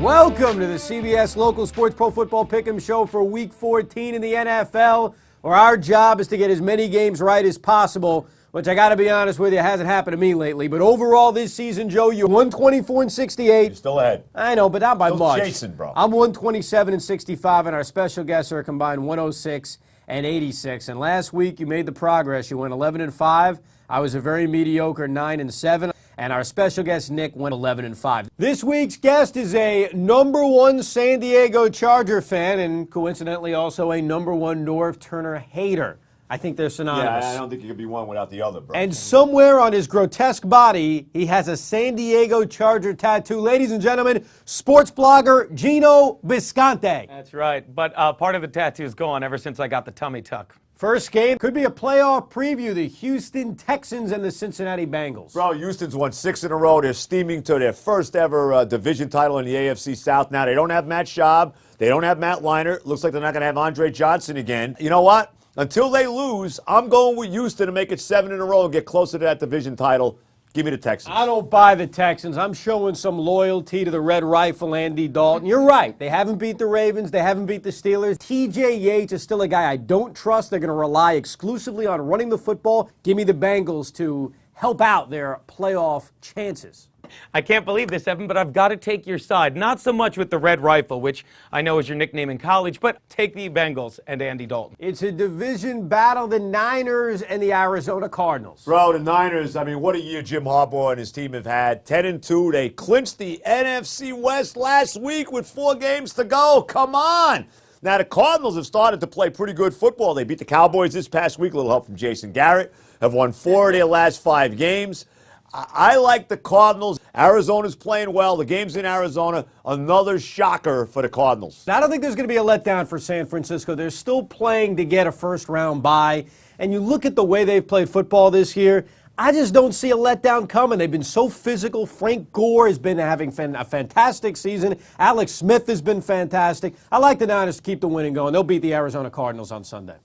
Welcome to the CBS Local Sports Pro Football Pick'em Show for Week 14 in the NFL, where our job is to get as many games right as possible, which I got to be honest with you, hasn't happened to me lately. But overall this season, Joe, you're 124-68. You're still ahead. I know, but not by much. Chasing, bro. I'm 127-65, and our special guests are a combined 106-86. And last week, you made the progress. You went 11-5. I was a very mediocre 9-7. And our special guest, Nick, went 11-5. This week's guest is a #1 San Diego Charger fan and coincidentally also a #1 Norv Turner hater. I think they're synonymous. Yeah, I don't think you could be one without the other, bro. And somewhere on his grotesque body, he has a San Diego Charger tattoo. Ladies and gentlemen, sports blogger Geno Bisconte. That's right. But part of the tattoo is gone ever since I got the tummy tuck. First game could be a playoff preview, the Houston Texans and the Cincinnati Bengals. Bro, Houston's won 6 in a row. They're steaming to their first ever division title in the AFC South. Now, they don't have Matt Schaub. They don't have Matt Leinart. Looks like they're not going to have Andre Johnson again. You know what? Until they lose, I'm going with Houston to make it 7 in a row and get closer to that division title. Give me the Texans. I don't buy the Texans. I'm showing some loyalty to the Red Rifle, Andy Dalton. You're right. They haven't beat the Ravens. They haven't beat the Steelers. TJ Yates is still a guy I don't trust. They're going to rely exclusively on running the football. Give me the Bengals to help out their playoff chances. I can't believe this, Evan, but I've got to take your side. Not so much with the Red Rifle, which I know is your nickname in college, but take the Bengals and Andy Dalton. It's a division battle, the Niners and the Arizona Cardinals. Bro, the Niners, I mean, what a year Jim Harbaugh and his team have had. 10-2. They clinched the NFC West last week with 4 games to go. Come on. Now, the Cardinals have started to play pretty good football. They beat the Cowboys this past week. A little help from Jason Garrett. Have won 4 of their last 5 games. I like the Cardinals. Arizona's playing well. The game's in Arizona. Another shocker for the Cardinals. I don't think there's going to be a letdown for San Francisco. They're still playing to get a first-round bye. And you look at the way they've played football this year, I just don't see a letdown coming. They've been so physical. Frank Gore has been having a fantastic season. Alex Smith has been fantastic. I like the Niners to keep the winning going. They'll beat the Arizona Cardinals on Sunday.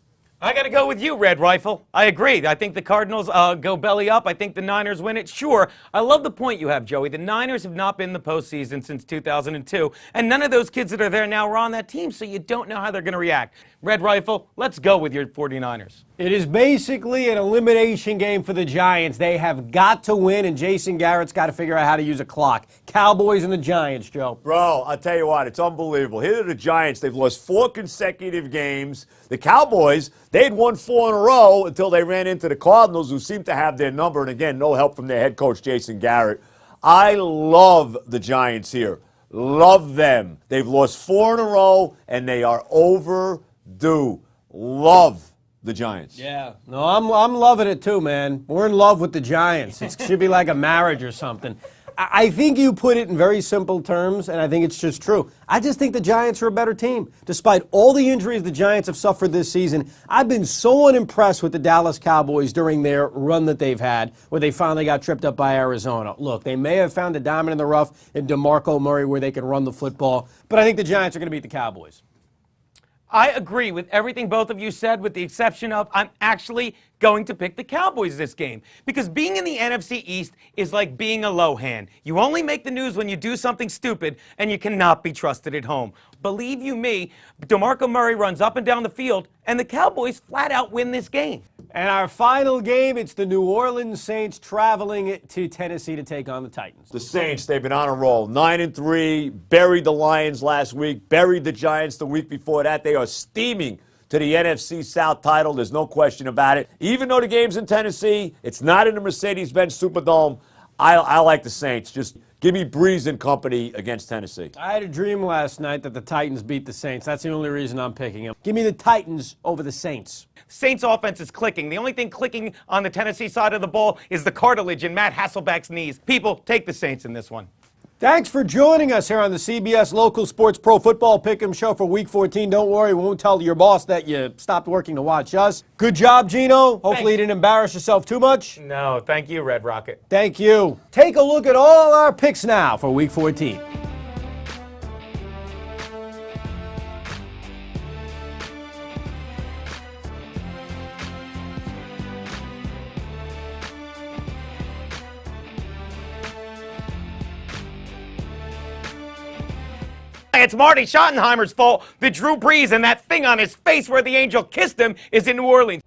I got to go with you, Red Rifle. I agree. I think the Cardinals go belly up. I think the Niners win it. Sure, I love the point you have, Joey. The Niners have not been in the postseason since 2002, and none of those kids that are there now are on that team, so you don't know how they're going to react. Red Rifle, let's go with your 49ers. It is basically an elimination game for the Giants. They have got to win, and Jason Garrett's got to figure out how to use a clock. Cowboys and the Giants, Joe. Bro, I'll tell you what, it's unbelievable. Here are the Giants. They've lost 4 consecutive games. The Cowboys, they'd won 4 in a row until they ran into the Cardinals, who seem to have their number. And again, no help from their head coach, Jason Garrett. I love the Giants here. Love them. They've lost 4 in a row, and they are overdue. Love the Giants. Yeah. No, I'm loving it too, man. We're in love with the Giants. It should be like a marriage or something. I think you put it in very simple terms, and I think it's just true. I just think the Giants are a better team. Despite all the injuries the Giants have suffered this season, I've been so unimpressed with the Dallas Cowboys during their run that they've had, where they finally got tripped up by Arizona. Look, they may have found a diamond in the rough in DeMarco Murray where they can run the football, but I think the Giants are going to beat the Cowboys. I agree with everything both of you said, with the exception of I'm actually going to pick the Cowboys this game. Because being in the NFC East is like being a Lohan. You only make the news when you do something stupid, and you cannot be trusted at home. Believe you me, DeMarco Murray runs up and down the field, and the Cowboys flat out win this game. And our final game, it's the New Orleans Saints traveling to Tennessee to take on the Titans. The Saints, they've been on a roll. 9-3, buried the Lions last week, buried the Giants the week before that. They are steaming to the NFC South title. There's no question about it. Even though the game's in Tennessee, it's not in the Mercedes-Benz Superdome. I like the Saints. Just give me Breeze and company against Tennessee. I had a dream last night that the Titans beat the Saints. That's the only reason I'm picking them. Give me the Titans over the Saints. Saints offense is clicking. The only thing clicking on the Tennessee side of the ball is the cartilage in Matt Hasselbeck's knees. People, take the Saints in this one. Thanks for joining us here on the CBS Local Sports Pro Football Pick'em Show for Week 14. Don't worry, we won't tell your boss that you stopped working to watch us. Good job, Geno. Hopefully you didn't embarrass yourself too much. No, thank you, Red Rocket. Thank you. Take a look at all our picks now for Week 14. It's Marty Schottenheimer's fault that Drew Brees and that thing on his face where the angel kissed him is in New Orleans.